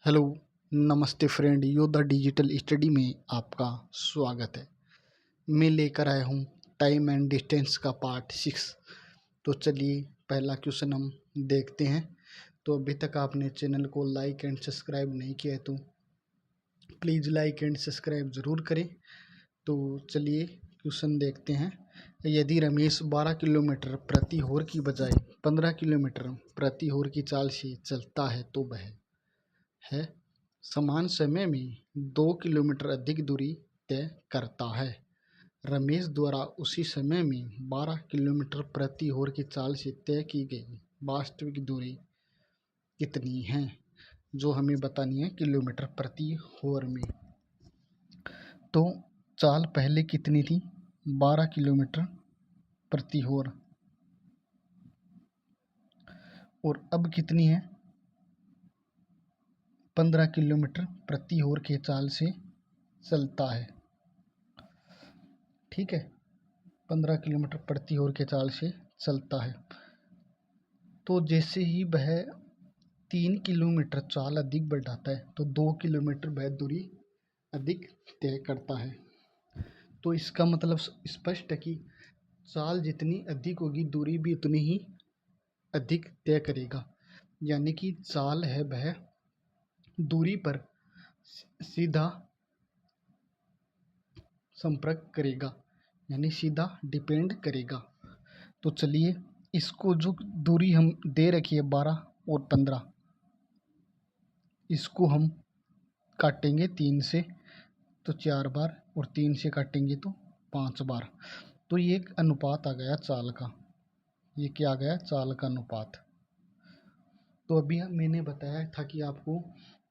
Hello, नमस्ते friend. योद्धा digital study में आपका स्वागत है। मैं लेकर आया हूँ टाइम एंड डिस्टेंस का पार्ट 6। तो चलिए पहला क्वेश्चन हम देखते हैं। तो अभी तक आपने चैनल को लाइक एंड सब्सक्राइब नहीं किया है तो प्लीज़ लाइक एंड सब्सक्राइब ज़रूर करें। तो चलिए क्वेश्चन देखते हैं। यदि रमेश 12 किलोमीटर प्रति होर की बजाय 15 किलोमीटर प्रति होर की चाल से चलता है तो वह है समान समय में 2 किलोमीटर अधिक दूरी तय करता है। रमेश द्वारा उसी समय में 12 किलोमीटर प्रति होर की चाल से तय की गई वास्तविक दूरी कितनी है, जो हमें बतानी है किलोमीटर प्रति होर में। तो चाल पहले कितनी थी? 12 किलोमीटर प्रति होर, और अब कितनी है? 15 किलोमीटर प्रति होर के चाल से चलता है। ठीक है, 15 किलोमीटर प्रति होर के चाल से चलता है। तो जैसे ही वह 3 किलोमीटर चाल अधिक बढ़ाता है तो 2 किलोमीटर वह दूरी अधिक तय करता है। तो इसका मतलब स्पष्ट है कि चाल जितनी अधिक होगी दूरी भी उतनी ही अधिक तय करेगा। यानी कि चाल है वह दूरी पर सीधा संपर्क करेगा, यानी सीधा डिपेंड करेगा। तो चलिए इसको जो दूरी हम दे रखी है 12 और 15, इसको हम काटेंगे 3 से तो 4 बार, और 3 से काटेंगे तो 5 बार। तो ये एक अनुपात आ गया चाल का। ये क्या आ गया? चाल का अनुपात। तो अभी मैंने बताया था कि आपको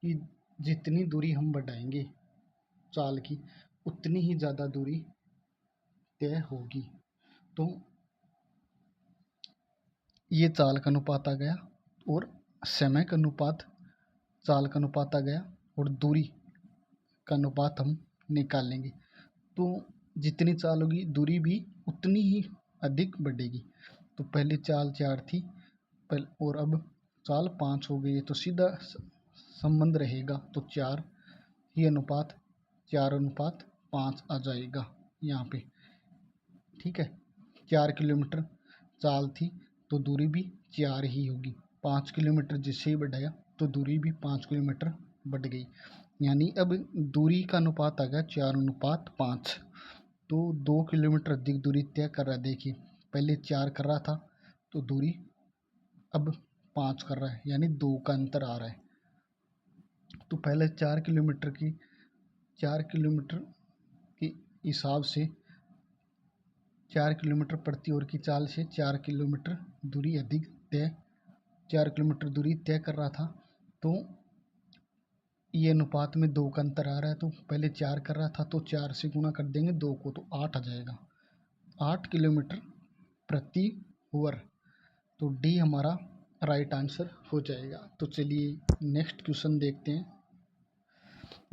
कि जितनी दूरी हम बढ़ाएंगे चाल की उतनी ही ज़्यादा दूरी तय होगी। तो ये चाल का अनुपात आ गया, और समय का अनुपात चाल का अनुपात आ गया, और दूरी का अनुपात हम निकालेंगे। तो जितनी चाल होगी दूरी भी उतनी ही अधिक बढ़ेगी। तो पहले चाल 4 थी और अब चाल 5 हो गई है, तो सीधा संबंध रहेगा। तो 4 ही अनुपात 4:5 आ जाएगा यहाँ पे। ठीक है, 4 किलोमीटर चाल थी तो दूरी भी 4 ही होगी। 5 किलोमीटर जिससे ही बढ़ाया तो दूरी भी 5 किलोमीटर बढ़ गई। यानी अब दूरी का अनुपात आ गया 4:5। तो 2 किलोमीटर अधिक दूरी तय कर रहा है। देखिए पहले 4 कर रहा था तो दूरी अब 5 कर रहा है, यानी 2 का अंतर आ रहा है। तो पहले 4 किलोमीटर के हिसाब से 4 किलोमीटर प्रति ओर की चाल से 4 किलोमीटर दूरी अधिक तय 4 किलोमीटर दूरी तय कर रहा था। तो ये अनुपात में 2 का अंतर आ रहा है। तो पहले 4 कर रहा था तो 4 से गुणा कर देंगे 2 को तो 8 आ जाएगा, 8 किलोमीटर प्रति आवर। तो डी हमारा राइट आंसर हो जाएगा। तो चलिए नेक्स्ट क्वेश्चन देखते हैं।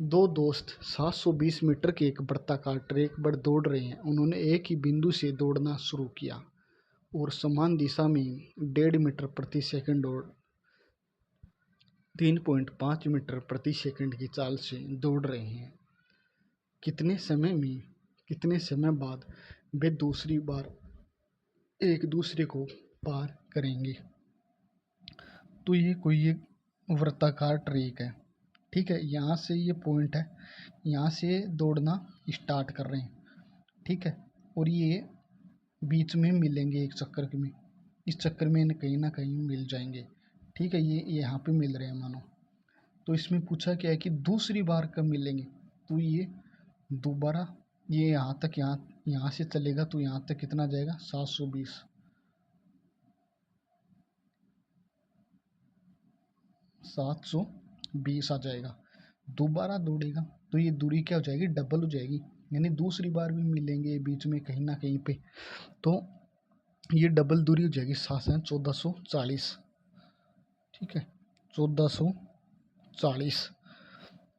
दो दोस्त 720 मीटर के एक वृत्ताकार ट्रैक पर दौड़ रहे हैं। उन्होंने एक ही बिंदु से दौड़ना शुरू किया और समान दिशा में 1.5 मीटर प्रति सेकंड और 3.5 मीटर प्रति सेकंड की चाल से दौड़ रहे हैं। कितने समय बाद वे दूसरी बार एक दूसरे को पार करेंगे? तो ये कोई एक वृत्ताकार ट्रैक है। ठीक है, यहाँ से ये पॉइंट है, यहाँ से दौड़ना स्टार्ट कर रहे हैं। ठीक है, और ये बीच में मिलेंगे एक चक्कर में, इस चक्कर में कहीं ना कहीं मिल जाएंगे। ठीक है, ये यहाँ पे मिल रहे हैं मानो। तो इसमें पूछा क्या है कि दूसरी बार कब मिलेंगे? तो ये दोबारा ये यहाँ तक यहाँ से चलेगा तो यहाँ तक कितना जाएगा? 720 आ जाएगा। दोबारा दौड़ेगा तो ये दूरी क्या हो जाएगी? डबल हो जाएगी, यानी दूसरी बार भी मिलेंगे बीच में कहीं ना कहीं पे। तो ये डबल दूरी हो जाएगी 1440। ठीक है, 1440।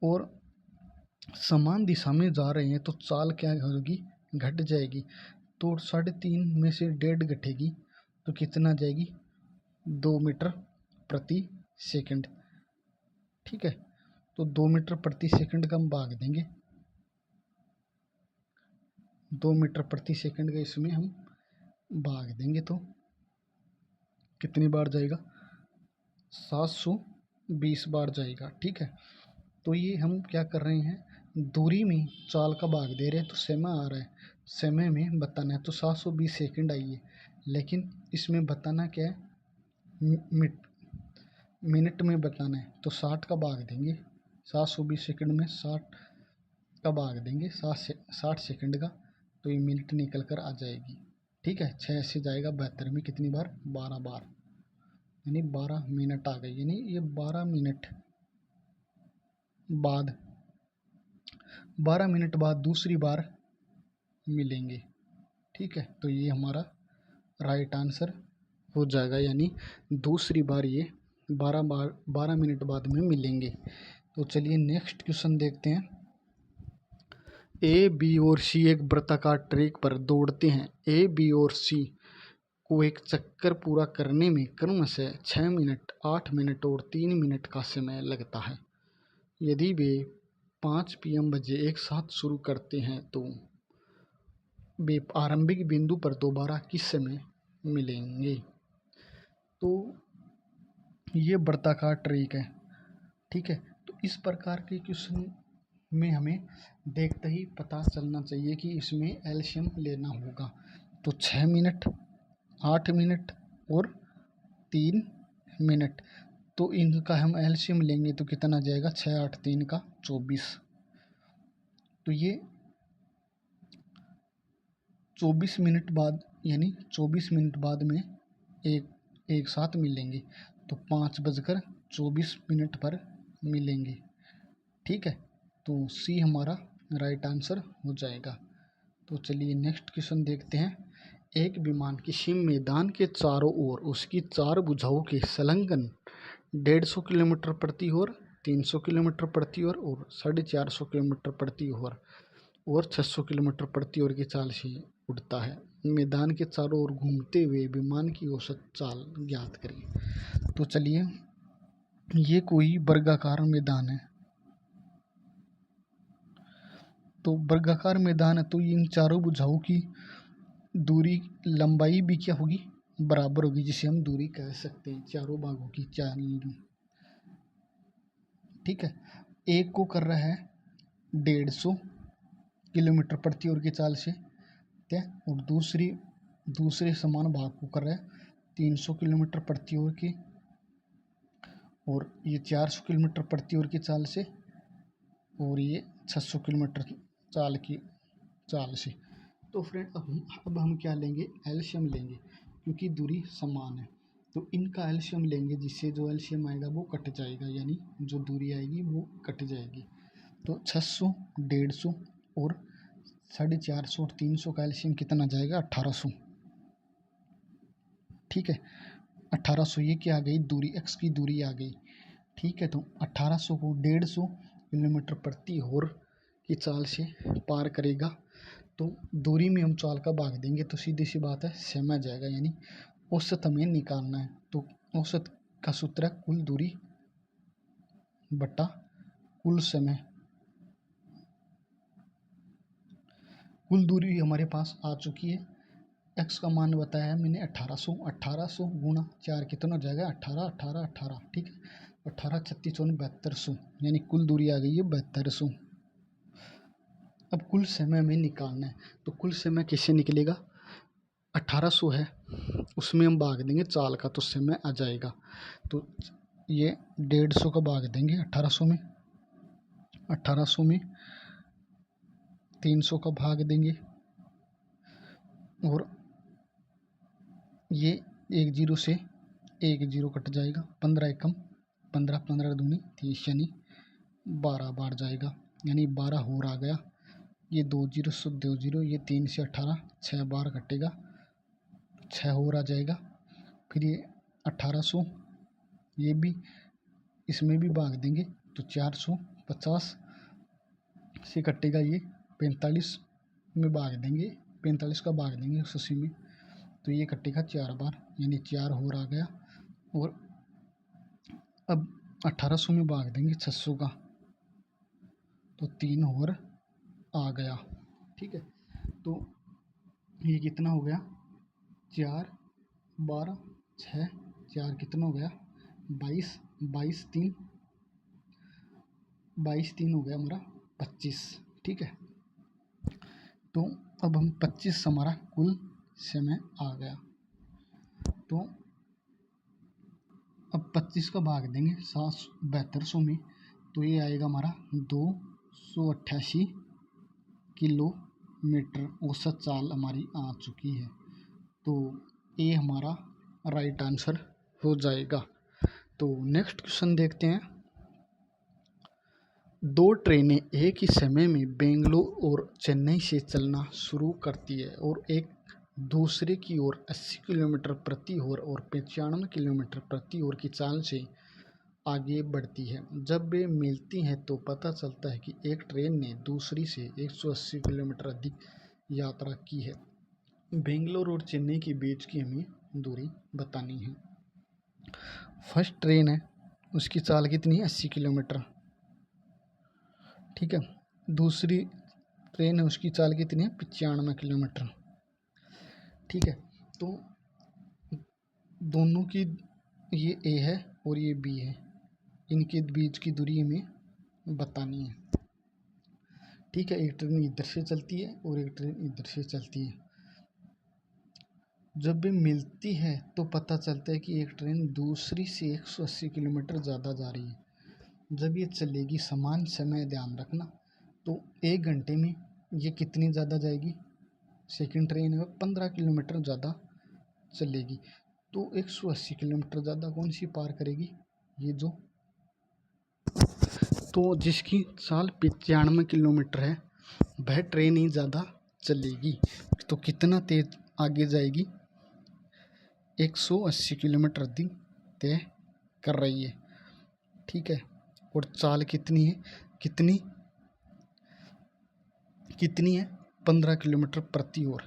और समान दिशा में जा रहे हैं तो चाल क्या होगी? घट जाएगी। तो 3.5 में से 1.5 घटेगी तो कितना जाएगी? 2 मीटर प्रति सेकंड। ठीक है, तो 2 मीटर प्रति सेकंड का हम भाग देंगे, 2 मीटर प्रति सेकंड का इसमें हम भाग देंगे तो कितनी बार जाएगा, 720 बार जाएगा। ठीक है, तो ये हम क्या कर रहे हैं, दूरी में चाल का भाग दे रहे हैं तो समय आ रहा है, समय में बताना है तो 720 सेकंड आई है, लेकिन इसमें बताना क्या है, मिनट में बताना है तो 60 का भाग देंगे, 720 सेकंड में 60 का भाग देंगे, 60 सेकंड का, तो ये मिनट निकल कर आ जाएगी। ठीक है, 6 से जाएगा 72 में कितनी बार, 12 बार, यानी 12 मिनट आ गई, यानी ये 12 मिनट बाद 12 मिनट बाद दूसरी बार मिलेंगे। ठीक है, तो ये हमारा राइट आंसर हो जाएगा, यानी दूसरी बार ये 12 मिनट बाद में मिलेंगे। तो चलिए नेक्स्ट क्वेश्चन देखते हैं। ए, बी और सी एक वृत्ताकार ट्रैक पर दौड़ते हैं। ए, बी और सी को एक चक्कर पूरा करने में क्रमशः 6 मिनट, 8 मिनट और 3 मिनट का समय लगता है। यदि वे 5 PM बजे एक साथ शुरू करते हैं तो वे आरंभिक बिंदु पर दोबारा किस समय मिलेंगे। तो ये वृत्ताकार ट्रैक है। ठीक है, तो इस प्रकार के क्वेश्चन में हमें देखते ही पता चलना चाहिए कि इसमें एलसीएम लेना होगा। तो 6 मिनट, 8 मिनट और 3 मिनट, तो इनका हम एलसीएम लेंगे तो कितना जाएगा, 6 8 3 का 24। तो ये 24 मिनट बाद, यानी 24 मिनट बाद में एक साथ मिलेंगे, तो 5:24 पर मिलेंगे। ठीक है, तो सी हमारा राइट आंसर हो जाएगा। तो चलिए नेक्स्ट क्वेश्चन देखते हैं। एक विमान किसी मैदान के चारों ओर उसकी 4 भुजाओं के संलग्न 150 किलोमीटर प्रति आवर, 300 किलोमीटर प्रति आवर और 450 किलोमीटर प्रति आवर और 600 किलोमीटर प्रति आवर की चाल से उड़ता है। मैदान के चारों ओर घूमते हुए विमान की औसत चाल ज्ञात करें। तो चलिए, ये कोई वर्गाकार मैदान है, तो वर्गाकार मैदान है तो इन चारों भुजाओं की दूरी, लंबाई भी क्या होगी, बराबर होगी, जिसे हम दूरी कह सकते हैं चारों भागों की चाल। ठीक है, एक को कर रहा है 150 किलोमीटर प्रति आवर की चाल से, ठीक है, और दूसरे समान भाग को कर रहा है 300 किलोमीटर प्रति आवर की, और ये 400 किलोमीटर प्रति आवर की चाल से, और ये 600 किलोमीटर चाल से। तो फ्रेंड अब हम क्या लेंगे, एलसीएम लेंगे, क्योंकि दूरी समान है तो इनका एलसीएम लेंगे, जिससे जो एलसीएम आएगा वो कट जाएगा, यानी जो दूरी आएगी वो कट जाएगी। तो 600, 150 और 450 और 300 का एलसीएम कितना जाएगा, 1800। ठीक है, 1800 ये क्या आ गई, दूरी, एक्स की दूरी आ गई। ठीक है, तो 1800 को 150 किलोमीटर प्रति आवर की चाल से पार करेगा, तो दूरी में हम चाल का भाग देंगे तो सीधी सी बात है समय जाएगा, यानी औसत हमें निकालना है। तो औसत का सूत्र है कुल दूरी बटा कुल समय। कुल दूरी हमारे पास आ चुकी है, एक्स का मान बताया है मैंने 1800, 1800 गुणा 4 कितना हो जाएगा, 18 18 18। ठीक है, 18 36 54 7200, यानी कुल दूरी आ गई है 7200। अब कुल समय में निकालना है, तो कुल समय कैसे निकलेगा, 1800 है उसमें हम भाग देंगे चाल का तो समय आ जाएगा। तो ये 150 का भाग देंगे 1800 में, 1800 में 300 का भाग देंगे, और ये 1 जीरो से 1 जीरो कट जाएगा, 15 एकम 15, 15 दूनी 30, यानी 12 बार जाएगा, यानी 12 होर आ गया। ये 2 जीरो से 2 जीरो, ये 3 से 18, 6 बार कटेगा, 6 होर आ जाएगा। फिर ये 1800, ये भी इसमें भी भाग देंगे तो 450 से कटेगा, ये 45 में भाग देंगे, 45 का भाग देंगे 180 में, तो ये कटेगा 4 बार, यानी 4 होर आ गया। और अब 1800 में भाग देंगे 600 का, तो 3 और आ गया। ठीक है, तो ये कितना हो गया, 4 12 6 4 कितना हो गया 22, 22 3 हो गया हमारा 25। ठीक है, तो अब हम 25 हमारा कुल समय आ गया। तो अब 25 का भाग देंगे 7200 में, तो ये आएगा हमारा 288 किलोमीटर औसत चाल हमारी आ चुकी है। तो ये हमारा राइट आंसर हो जाएगा। तो नेक्स्ट क्वेश्चन देखते हैं। 2 ट्रेनें एक ही समय में बेंगलोर और चेन्नई से चलना शुरू करती है और एक दूसरे की ओर 80 किलोमीटर प्रति आवर और 95 किलोमीटर प्रति आवर की चाल से आगे बढ़ती है। जब वे मिलती हैं तो पता चलता है कि एक ट्रेन ने दूसरी से 180 किलोमीटर अधिक यात्रा की है। बेंगलोर और चेन्नई के बीच की हमें दूरी बतानी है। फर्स्ट ट्रेन है, उसकी चाल कितनी है 80 किलोमीटर। ठीक है, दूसरी ट्रेन है, उसकी चाल कितनी है 95 किलोमीटर। ठीक है, तो दोनों की, ये ए है और ये बी है, इनके बीच की दूरी हमें बतानी है। ठीक है, एक ट्रेन इधर से चलती है और एक ट्रेन इधर से चलती है। जब भी मिलती है तो पता चलता है कि एक ट्रेन दूसरी से 180 किलोमीटर ज़्यादा जा रही है। जब ये चलेगी समान समय, ध्यान रखना, तो 1 घंटे में ये कितनी ज़्यादा जाएगी, सेकंड ट्रेन है 15 किलोमीटर ज़्यादा चलेगी। तो 180 किलोमीटर ज़्यादा कौन सी पार करेगी, ये जो, तो जिसकी चाल 95 किलोमीटर है वह ट्रेन ही ज़्यादा चलेगी। तो कितना तेज आगे जाएगी, 180 किलोमीटर अधिक तय कर रही है। ठीक है, और चाल कितनी है, कितनी है 15 किलोमीटर प्रति आवर,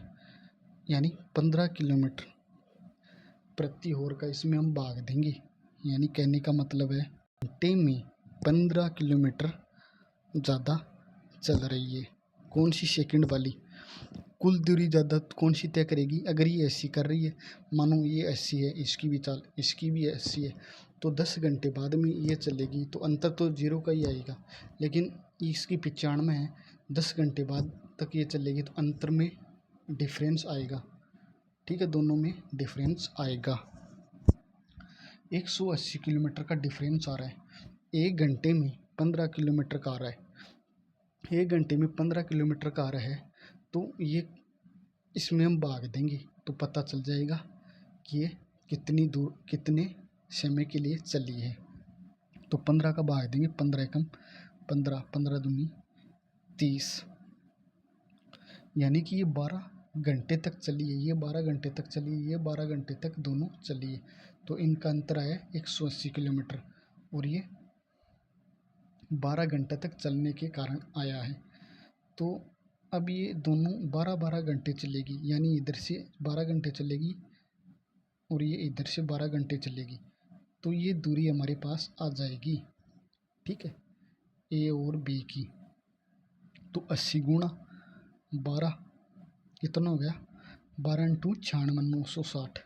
यानी 15 किलोमीटर प्रति आवर का इसमें हम भाग देंगे। यानी कहने का मतलब है घंटे में 15 किलोमीटर ज़्यादा चल रही है। कौन सी, सेकंड वाली। कुल दूरी ज़्यादा कौन सी तय करेगी, अगर ये 80 कर रही है, मानो ये 80 है, इसकी भी चाल, इसकी भी 80 है, तो 10 घंटे बाद में ये चलेगी तो अंतर तो 0 का ही आएगा। लेकिन इसकी 95 है, 10 घंटे बाद तक ये चलेगी तो अंतर में डिफरेंस आएगा। ठीक है, दोनों में डिफरेंस आएगा। 180 किलोमीटर का डिफरेंस आ रहा है, 1 घंटे में 15 किलोमीटर का आ रहा है। 1 घंटे में 15 किलोमीटर का आ रहा है, तो ये इसमें हम भाग देंगे तो पता चल जाएगा कि ये कितनी दूर, कितने समय के लिए चली है। तो 15 का भाग देंगे, 15 एकम 15, 15 दूनी 30, यानी कि ये 12 घंटे तक चली है, ये 12 घंटे तक चली है, ये 12 घंटे तक दोनों चली है। तो इनका अंतर आया 180 किलोमीटर और ये 12 घंटे तक चलने के कारण आया है। तो अब ये दोनों 12-12 घंटे चलेगी, यानी इधर से 12 घंटे चलेगी और ये इधर से 12 घंटे चलेगी, तो ये दूरी हमारे पास आ जाएगी। ठीक है, ए और बी की। तो 80 गुणा 12 कितना हो गया, 12 इंटू 96,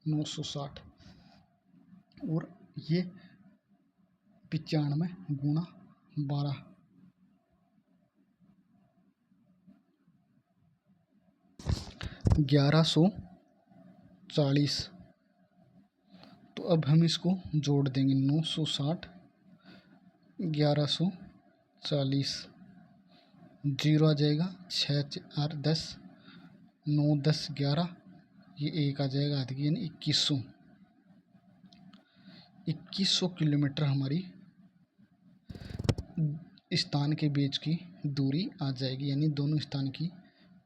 960 और ये 95 गुणा 12, 1140। तो अब हम इसको जोड़ देंगे, 960 1140, 0 आ जाएगा, 6 4 10, 9 10 11, ये 1 आ जाएगा आगे, यानी 2100 किलोमीटर हमारी स्थान के बीच की दूरी आ जाएगी। यानी दोनों स्थान की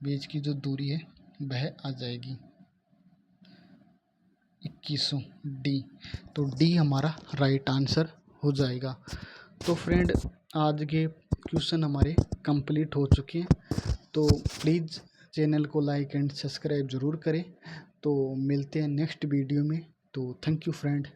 बीच की जो दूरी है वह आ जाएगी 2100 डी। तो डी हमारा राइट आंसर हो जाएगा। तो फ्रेंड, आज के क्वेश्चन हमारे कंप्लीट हो चुके हैं। तो प्लीज़ चैनल को लाइक एंड सब्सक्राइब ज़रूर करें। तो मिलते हैं नेक्स्ट वीडियो में। तो थैंक यू फ्रेंड।